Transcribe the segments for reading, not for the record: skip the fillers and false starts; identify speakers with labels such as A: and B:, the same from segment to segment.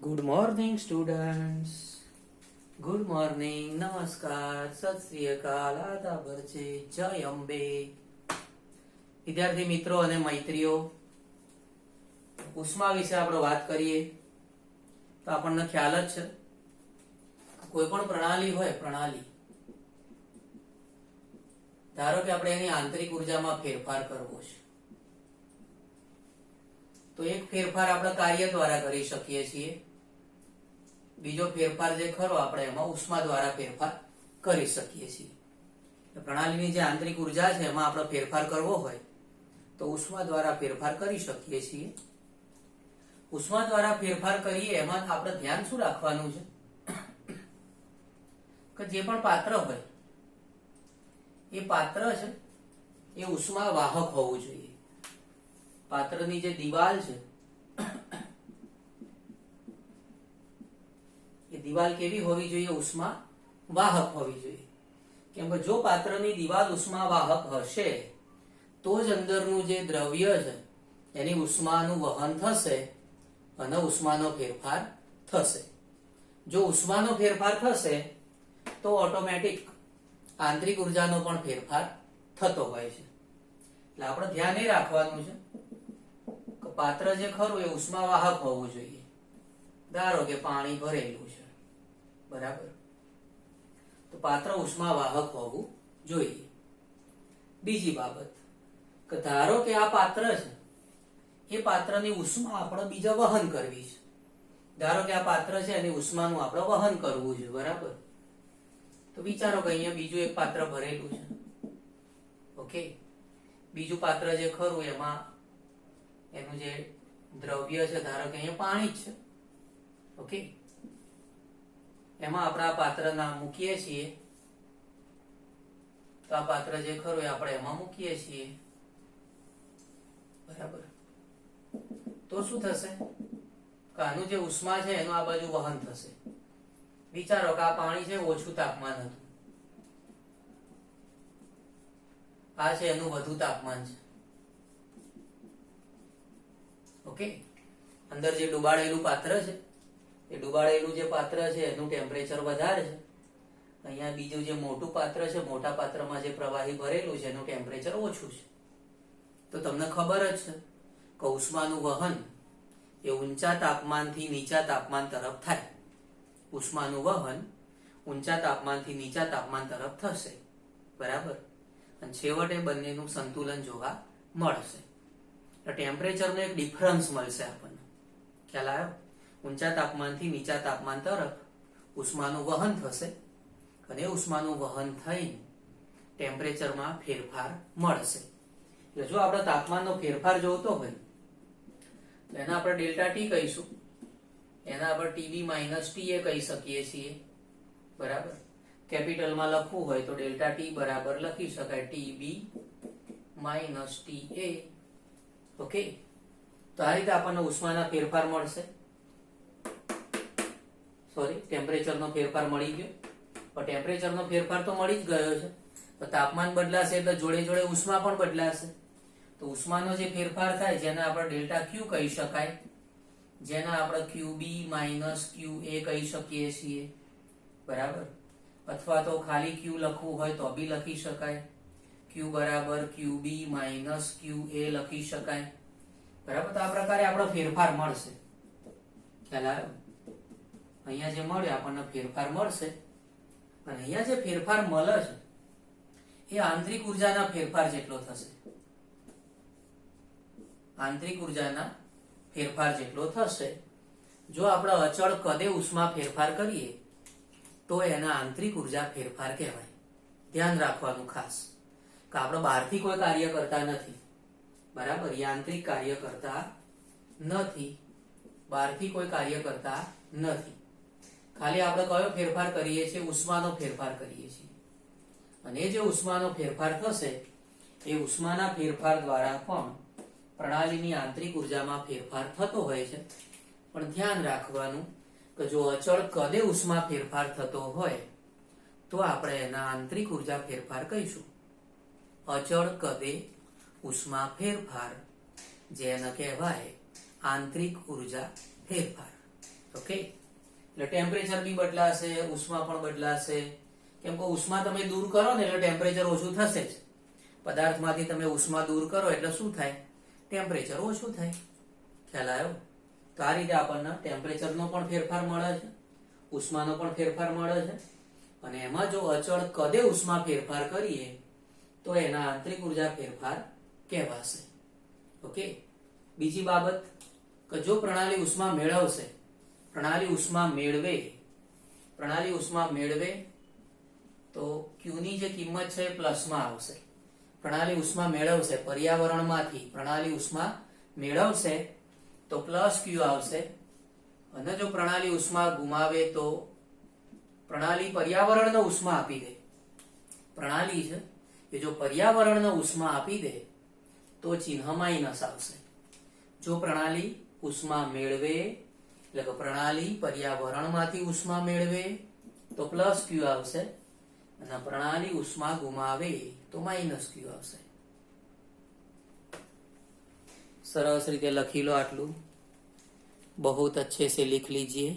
A: Good morning students. Good morning, નમસ્કાર, સત શ્રી અકાલ, આદાબ છે, જય અંબે. વિદ્યાર્થી મિત્રો અને મૈત્રીઓ, ઉષ્મા વિશે આપણે વાત કરીએ તો આપણને ખ્યાલ જ છે, કોઈ પણ પ્રણાલી હોય, પ્રણાલી ધારો કે આપણે એની આંતરિક ઉર્જામાં ફેરફાર કરવો છે, તો એક ફેરફાર આપણે કાર્ય દ્વારા કરી શકીએ છીએ, બીજો ફેરફાર જે ખરો આપણે એમાં ઉષ્મા દ્વારા ફેરફાર કરી શકીએ છીએ. પ્રણાલીની જે આંતરિક ઉર્જા છે એમાં આપણે ફેરફાર કરવો હોય તો ઉષ્મા દ્વારા ફેરફાર કરી શકીએ છીએ. ઉષ્મા દ્વારા ફેરફાર કરીએ એમાં આપણે ધ્યાન શું રાખવાનું છે કે જે પણ પાત્ર હોય એ પાત્ર છે એ ઉષ્મા વાહક હોવું જોઈએ. પાત્રની જે દિવાલ છે એ દિવાલ કેવી હોવી જોઈએ? ઉષ્મા વાહક હોવી જોઈએ. કેમ કે જો પાત્રની દિવાલ ઉષ્મા વાહક હશે તો જ અંદરનું જે દ્રવ્ય છે એની ઉષ્માનું વહન થશે અને ઉષ્માનો ફેરફાર થશે. જો ઉષ્માનો ફેરફાર થશે તો ઓટોમેટિક આંતરિક ઉર્જાનો પણ ફેરફાર થતો હોય છે. એટલે આપણે ધ્યાન એ રાખવાનું છે કે પાત્ર જે ખરું એ ઉષ્મા વાહક હોવું જોઈએ. ધારો કે પાણી ભરેલું છે, બરાબર, તો પાત્ર ઉષ્મા વાહક હોવું જોઈએ. બીજી બાબત કે ધારો કે આ પાત્ર છે એ પાત્રની ઉષ્મા આપણે બીજા વહન કરવી છે. ધારો કે આ પાત્ર છે એની ઉષ્માનું આપણે વહન કરવું છે, બરાબર. તો વિચારો કે અહીંયા બીજું એક પાત્ર ભરેલું છે, ઓકે. બીજું પાત્ર જે ખરું એમાં એનું જે દ્રવ્ય છે, ધારો કે અહીંયા પાણી જ છે, ઓકે. એમાં આપણે આ પાત્ર નામ મૂકીએ છીએ, તો આ પાત્ર જે ખરું એ આપણે એમાં મૂકીએ છીએ, બરાબર. તો શું થશે કે આનું જે ઉષ્મા છે એનું આ બાજુ વહન થશે. વિચારો કે આ પાણી છે ઓછું તાપમાન હતું, આ છે એનું વધુ તાપમાન છે, ઓકે. અંદર જે ડુબાડેલું પાત્ર છે એ ડુબાડેલું જે પાત્ર છે એનું ટેમ્પરેચર વધારે છે. અહીંયા બીજું જે મોટું પાત્ર છે, મોટા પાત્રમાં જે પ્રવાહી ભરેલું છે એનું ટેમ્પરેચર ઓછું છે. તો તમને ખબર જ છે કે ઉષ્માનું વહન એ ઊંચા તાપમાનથી નીચા તાપમાન તરફ થાય. ઉષ્માનું વહન ઊંચા તાપમાનથી નીચા તાપમાન તરફ થશે, બરાબર. અને છેવટે બંનેનું સંતુલન જોવા મળશે. ટેમ્પરેચરનો એક ડિફરન્સ મળશે આપણને. ખ્યાલ આવ્યો? ઊંચા તાપમાનથી નીચા તાપમાન તરફ ઉષ્માનું વહન થશે અને ઉષ્માનું વહન થઈને ટેમ્પરેચરમાં ફેરફાર મળશે. એટલે જો આપણે તાપમાનનો ફેરફાર જોતો હોય તો એને આપણે ડેલ્ટા ટી કહીશું, એના આપણે ટીબી માઇનસ ટી એ કહી શકીએ છીએ, બરાબર. કેપિટલમાં લખવું હોય તો ડેલ્ટા ટી બરાબર લખી શકાય ટીબી માઇનસ ટી એ, ઓકે. તો આ રીતે આપણને ઉષ્માના ફેરફાર મળશે. સોરી, ટેમ્પરેચરનો ફેરફાર મળી ગયો. પણ ટેમ્પરેચરનો ફેરફાર તો મળી જ ગયો છે, તો તાપમાન બદલાશે એટલે જોડે જોડે ઉષ્મા પણ બદલાશે. તો ઉષ્માનો જે ફેરફાર થાય જેને આપણે ડેલ્ટા ક્યુ કહી શકાય, જેને આપણે ક્યુબી માઇનસ ક્યુ એ કહી શકીએ છીએ, બરાબર. અથવા તો ખાલી ક્યુ લખવું હોય તો બી લખી શકાય, ક્યુ બરાબર ક્યુબી માઇનસ ક્યુ એ લખી શકાય, બરાબર. તો આ પ્રકારે આપણો ફેરફાર મળશે. ખ્યાલ આવ્યો? અહીંયા જે મળે આપણને ફેરફાર મળશે, અને અહીંયા જે ફેરફાર મળે છે એ આંતરિક ઉર્જાના ફેરફાર જેટલો થશે. આંતરિક ઉર્જાના ફેરફાર જેટલો થશે. જો આપણે અચળ કદે ઉષ્મા ફેરફાર કરીએ તો એના આંતરિક ઉર્જા ફેરફાર કહેવાય. ધ્યાન રાખવાનું ખાસ કે આપણે બહારથી કોઈ કાર્ય કરતા નથી, બરાબર. યાંત્રિક કાર્ય કરતા નથી, બહારથી કોઈ કાર્ય કરતા નથી. ખાલી આપણે કયો ફેરફાર કરીએ છીએ? ઉષ્માનો ફેરફાર કરીએ છીએ. અને એ જે ઉષ્માનો ફેરફાર થશે એ ઉષ્માના ફેરફાર દ્વારા પણ પ્રણાલીની આંતરિક ઉર્જામાં ફેરફાર થતો હોય છે. પણ ધ્યાન રાખવાનું કે જો અચળ કદે ઉષ્મા ફેરફાર થતો હોય તો આપણે એના આંતરિક ઉર્જા ફેરફાર કહીશું. અચળ કદે ઉષ્મા ફેરફાર જેને કહેવાય આંતરિક ઉર્જા ફેરફાર. ઓકે, એટલે ટેમ્પરેચર બી બદલાશે, ઉષ્મા પણ બદલાશે. કેમ કે ઉષ્મા તમે દૂર કરો ને એટલે ટેમ્પરેચર ઓછું થશે જ. પદાર્થમાંથી તમે ઉષ્મા દૂર કરો એટલે શું થાય? ટેમ્પરેચર ઓછું થાય. ખ્યાલ આવ્યો? તો આ રીતે આપણને ટેમ્પરેચરનો પણ ફેરફાર મળે છે, ઉષ્માનો પણ ફેરફાર મળે છે. અને એમાં જો અચળ કદે ઉષ્મા ફેરફાર કરીએ તો એના આંતરિક ઉર્જા ફેરફાર કહેવાશે. ઓકે, બીજી બાબત કે જો પ્રણાલી ઉષ્મા મેળવશે, પ્રણાલી ઉષ્મા મેળવે તો Q ની જે કિંમત છે એ પ્લસમાં આવશે. પ્રણાલી ઉષ્મા મેળવશે પર્યાવરણમાંથી, પ્રણાલી ઉષ્મા મેળવશે તો પ્લસ Q આવશે. અને જો પ્રણાલી ઉષ્મા ગુમાવે તો પ્રણાલી પર્યાવરણનો ઉષ્મા આપી દે, પ્રણાલી છે કે જો પર્યાવરણનો ઉષ્મા આપી દે તો ચિહ્ન માઇનસ આવશે. જો પ્રણાલી ઉષ્મા મેળવે એટલે કે પ્રણાલી પર્યાવરણમાંથી ઉષ્મા મેળવે તો પ્લસ Q આવશે, અને પ્રણાલી ઉષ્મા ગુમાવે તો માઇનસ Q આવશે. સરસ રીતે લખી લો આટલું. बहुत अच्छे से लिख लीजिए.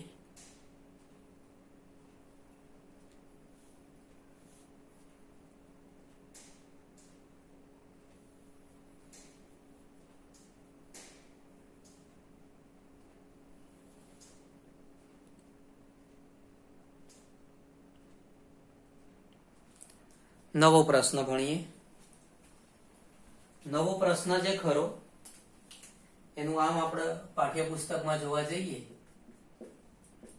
A: નવો પ્રશ્ન ભણીએ. નવો પ્રશ્ન જે ખરો એનું આમ આપણે પાઠ્યપુસ્તકમાં જોવા જઈએ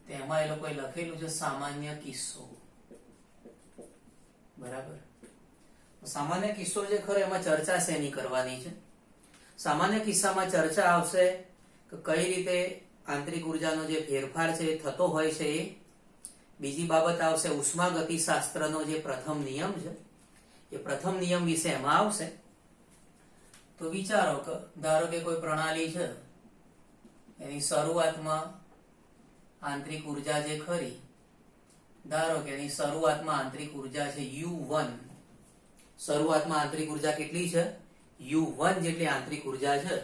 A: તેમાં એ લોકોએ લખેલું છે સામાન્ય કિસ્સો. બરાબર, સામાન્ય કિસ્સો જે ખરો એમાં ચર્ચા શેની કરવાની છે? સામાન્ય કિસ્સામાં ચર્ચા આવશે કે કઈ રીતે આંતરિક ઉર્જાનો જે ફેરફાર છે એ થતો હોય છે એ. બીજી બાબત આવશે ઉષ્માગતિશાસ્ત્રનો જે પ્રથમ નિયમ છે એ પ્રથમ નિયમ વિશે એમાં આવશે. તો વિચારો કે ધારો કે કોઈ પ્રણાલી છે, એની શરૂઆતમાં આંતરિક ઉર્જા જે ખરી, ધારો કે એની શરૂઆતમાં આંતરિક ઉર્જા છે U1. શરૂઆતમાં આંતરિક ઉર્જા કેટલી છે? U1 જેટલી આંતરિક ઉર્જા છે.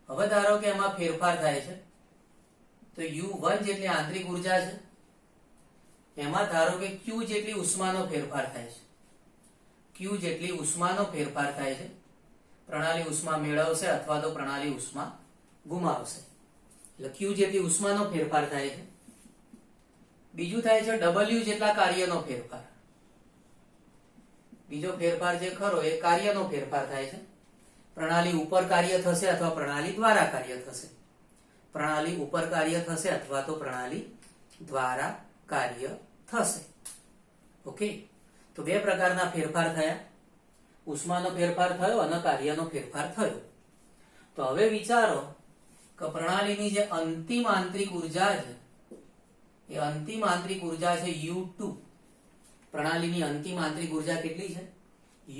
A: હવે ધારો કે એમાં ફેરફાર થાય છે તો U1 જેટલી આંતરિક ઉર્જા છે એમાં ધારો કે Q જેટલી ઉષ્માનો ફેરફાર થાય છે. Q જેટલી ઉષ્માનો ફેરફાર થાય છે. પ્રણાલી ઉષ્મા મેળવશે અથવા તો પ્રણાલી ઉષ્મા ગુમાવશે. એટલે Q જેટલી ઉષ્માનો ફેરફાર થાય છે. બીજું થાય છે W જેટલા કાર્યનો ફેરફાર. બીજો ફેરફાર જે ખરો એ કાર્યનો ફેરફાર થાય છે. પ્રણાલી ઉપર કાર્ય થશે અથવા પ્રણાલી દ્વારા કાર્ય થશે. પ્રણાલી ઉપર કાર્ય થશે અથવા તો પ્રણાલી દ્વારા કાર્ય થશે. ઓકે, તો બે પ્રકારના ફેરફાર થયા. ઉષ્માનો ફેરફાર થયો અને કાર્યનો ફેરફાર થયો. તો હવે વિચારો કે પ્રણાલીની જે અંતિમ આંતરિક ઉર્જા છે એ અંતિમ આંતરિક ઉર્જા છે U2. પ્રણાલીની અંતિમ આંતરિક ઉર્જા કેટલી છે?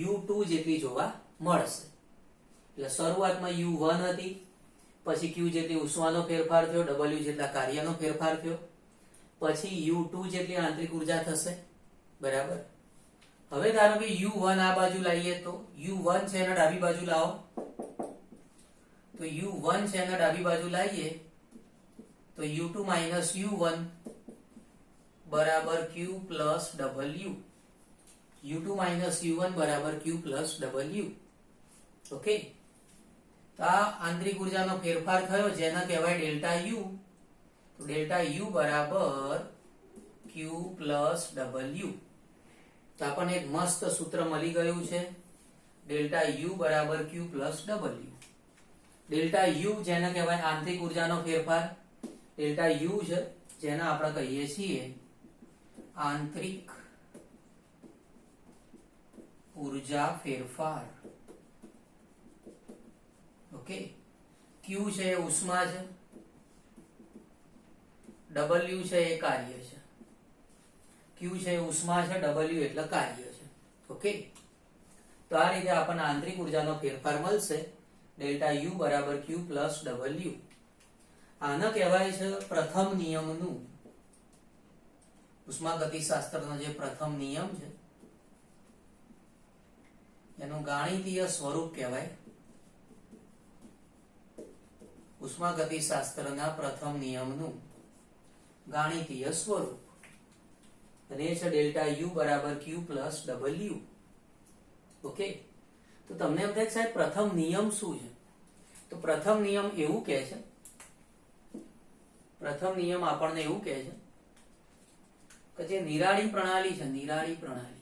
A: U2 જેટલી જોવા મળશે. એટલે શરૂઆતમાં U1 હતી, પછી Q જેટલી ઉષ્માનો ફેરફાર થયો, W જેટલા કાર્યનો ફેરફાર થયો, પછી U2 જેટલી આંતરિક ઉર્જા થશે. બરાબર, હવે ધારો કે U1 આ બાજુ લાવીએ તો U1 છે એને ડાબી બાજુ લાવો તો U1 છે એને ડાબી બાજુ લાવીએ તો U2 માઇનસ U1 બરાબર Q plus W. U2 minus U1 બરાબર Q પ્લસ W. ઓકે, તો આ આંતરિક ઉર્જાનો ફેરફાર થયો જેને કહેવાય ડેલ્ટા U. તો ડેલ્ટા U બરાબર Q પ્લસ W. તો આપણને એક મસ્ત સૂત્ર મળી ગયું છે, ડેલ્ટા U બરાબર Q plus W. Delta U જેને કહેવાય આંતરિક ઉર્જાનો ફેરફાર, ડેલ્ટા U છે જેને આપણે કહીએ છીએ આંતરિક ઉર્જા ફેરફાર. ઓકે, Q છે એ ઉષ્મા છે, W છે એ કાર્ય છે. Q છે એ ઉષ્મા છે, W એટલે કાર્ય છે. ઓકે, તો આ રીતે આપણને આંતરિક ઉર્જાનો ફેરફાર મળશે ડેલ્ટા U બરાબર Q પ્લસ W. આને કહેવાય છે પ્રથમ નિયમનું, ઉષ્માગતિશાસ્ત્રનો જે પ્રથમ નિયમ છે એનું ગાણિતીય સ્વરૂપ કહેવાય ઉષ્માગતિશાસ્ત્રના પ્રથમ નિયમનું ગાણિતીય સ્વરૂપ અને એ છે ડેલ્ટા યુ બરાબર ક્યુ પ્લસ ડબલ્યુ. ઓકે, તો તમને એમ થાય કે સાહેબ પ્રથમ નિયમ શું છે? તો પ્રથમ નિયમ એવું કહે છે, પ્રથમ નિયમ આપણને એવું કહે છે કે જે નિરાળી પ્રણાલી છે, નિરાળી પ્રણાલી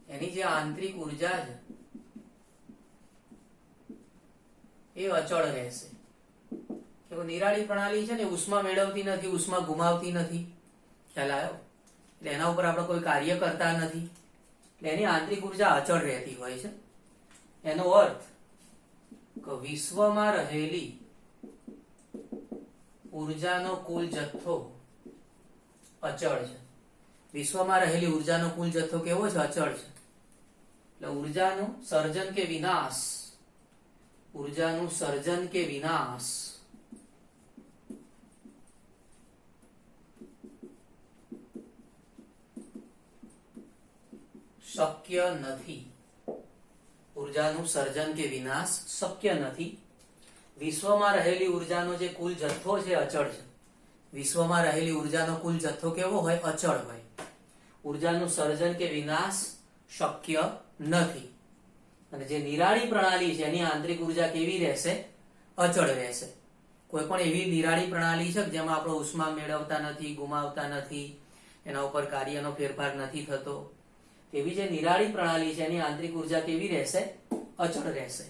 A: એની જે આંતરિક ઉર્જા છે એ અચળ રહેશે. કે નિરાળી પ્રણાલી છે ને ઉષ્મા મેળવતી નથી, ઉષ્મા ગુમાવતી નથી. ખ્યાલ આવ્યો? એટલે એના ઉપર આપણે કોઈ કાર્ય કરતા નથી, એટલે એની આંતરિક ઉર્જા અચળ રહેતી હોય છે. એનો અર્થ કે વિશ્વમાં રહેલી ઉર્જાનો કુલ જથ્થો અચળ છે. વિશ્વમાં રહેલી ઉર્જાનો કુલ જથ્થો કેવો છે? અચળ છે. એટલે ઉર્જાનું સર્જન કે વિનાશ, ઉર્જાનું સર્જન કે વિનાશ શક્ય નથી. ઉર્જાનું સર્જન કે વિનાશ શક્ય નથી. વિશ્વમાં રહેલી ઉર્જાનો જે કુલ જથ્થો છે અચળ છે. વિશ્વમાં રહેલી ઉર્જાનો કુલ જથ્થો કેવો હોય? અચળ હોય. ઉર્જાનું સર્જન કે વિનાશ શક્ય નથી. અને જે નિરાળી પ્રણાલી છે એની આંતરિક ઉર્જા કેવી રહેશે? અચળ રહેશે. કોઈ પણ એવી નિરાળી પ્રણાલી છે જેમાં આપણે ઉષ્મા મેળવતા નથી, ગુમાવતા નથી, એના ઉપર કાર્યનો ફેરફાર નથી થતો, એવી જે નિરાળી પ્રણાલી છે એની આંતરિક ઉર્જા કેવી રહેશે? અચળ રહેશે.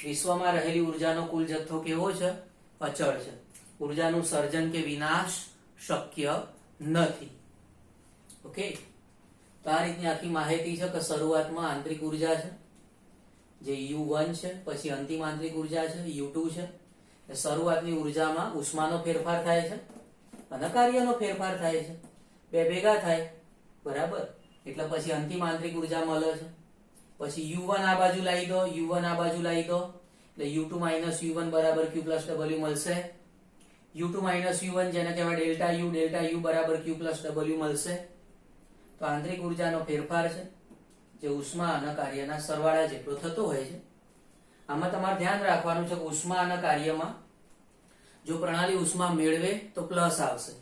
A: વિશ્વમાં રહેલી ઉર્જાનો કુલ જથ્થો કેવો છે? અચળ છે. ઉર્જાનું સર્જન કે વિનાશ શક્ય નથી. ઓકે, તો આ રીતની આખી માહિતી છે કે શરૂઆતમાં આંતરિક ઉર્જા છે જે U1 છે, પછી અંતિમ આંતરિક ઉર્જા છે U2 છે. શરૂઆતની ઉર્જામાં ઉષ્માનો ફેરફાર થાય છે અને કાર્યનો ફેરફાર થાય છે, બે ભેગા થાય, બરાબર. એટલે પછી અંતિમ આંતરિક ઉર્જા મળે છે. પછી U1 આ બાજુ લાવી દો, U1 આ બાજુ લાવી દો, એટલે U2 માઇનસ U1 બરાબર Q પ્લસ W મળશે. U2 માઇનસ U1 જેને કહેવાય ડેલ્ટા U બરાબર Q પ્લસ W મળશે. તો આંતરિક ઉર્જાનો ફેરફાર છે જે ઉષ્મા અને કાર્યના સરવાળા જેટલો થતો હોય છે. આમાં તમારે ધ્યાન રાખવાનું છે કે ઉષ્મા અને કાર્યમાં જો પ્રણાલી ઉષ્મા મેળવે તો પ્લસ આવશે.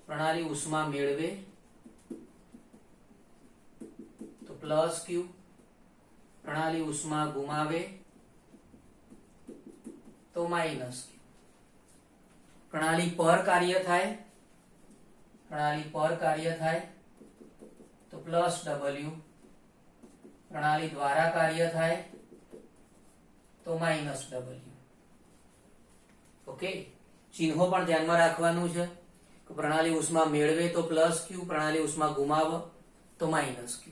A: પ્રણાલી ઉષ્મા મેળવે તો પ્લસ Q, પ્રણાલી ઉષ્મા ગુમાવે તો માઇનસ Q. પ્રણાલી પર કાર્ય થાય, પ્રણાલી પર કાર્ય થાય તો પ્લસ W, પ્રણાલી દ્વારા કાર્ય થાય તો માઇનસ W. ઓકે, ચિહ્નો પણ ધ્યાનમાં રાખવાનું છે કે પ્રણાલી ઉષ્મા મેળવે તો પ્લસ Q, પ્રણાલી ઉષ્મા ગુમાવે તો માઇનસ Q.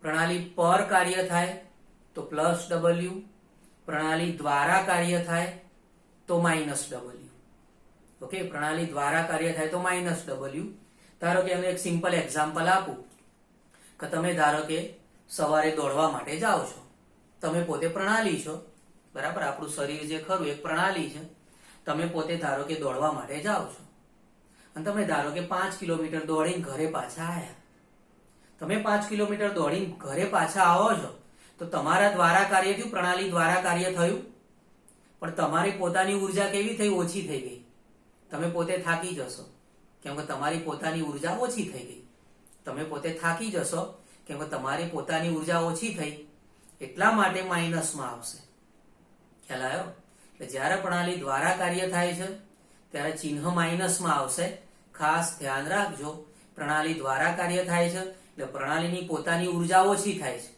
A: પ્રણાલી પર કાર્ય થાય તો પ્લસ W, પ્રણાલી દ્વારા કાર્ય થાય તો માઇનસ W. ઓકે, પ્રણાલી દ્વારા કાર્ય થાય તો માઇનસ W. ધારો કે અમે એક સિમ્પલ એક્ઝામ્પલ આપું કે તમે ધારો કે સવારે દોડવા માટે જાઓ છો. તમે પોતે પ્રણાલી છો, બરાબર. આપણું શરીર જે ખરું એક પ્રણાલી છે. તમે પોતે ધારો કે દોડવા માટે જાઓ છો અને તમે ધારો કે 5 કિલોમીટર દોડીને ઘરે પાછા આવ્યા. તમે 5 કિલોમીટર દોડીને ઘરે પાછા આવો છો તો તમારા દ્વારા કાર્ય થયું, પ્રણાલી દ્વારા કાર્ય થયું, પણ તમારી પોતાની ઉર્જા કેવી થઈ? ઓછી થઈ ગઈ. તમે પોતે થાકી જશો કેમ કે તમારી પોતાની ઉર્જા ઓછી થઈ ગઈ. તમે પોતે થાકી જશો કેમ કે તમારી પોતાની ઉર્જા ઓછી થઈ, એટલા માટે માઇનસમાં આવશે. ખ્યાલ આવ્યો? એટલે જ્યારે પ્રણાલી દ્વારા કાર્ય થાય છે ત્યારે ચિહ્ન માઇનસમાં આવશે. ખાસ ધ્યાન રાખજો, પ્રણાલી દ્વારા કાર્ય થાય છે એટલે પ્રણાલીની પોતાની ઉર્જા ઓછી થાય છે.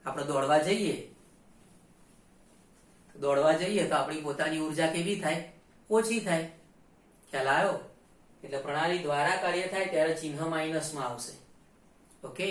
A: આપણે દોડવા જઈએ તો આપણી પોતાની ઉર્જા કેવી થાય? ઓછી થાય. ખ્યાલ આવ્યો? એટલે પ્રણાલી દ્વારા કાર્ય થાય ત્યારે ચિહ્ન માઇનસમાં આવશે. ઓકે.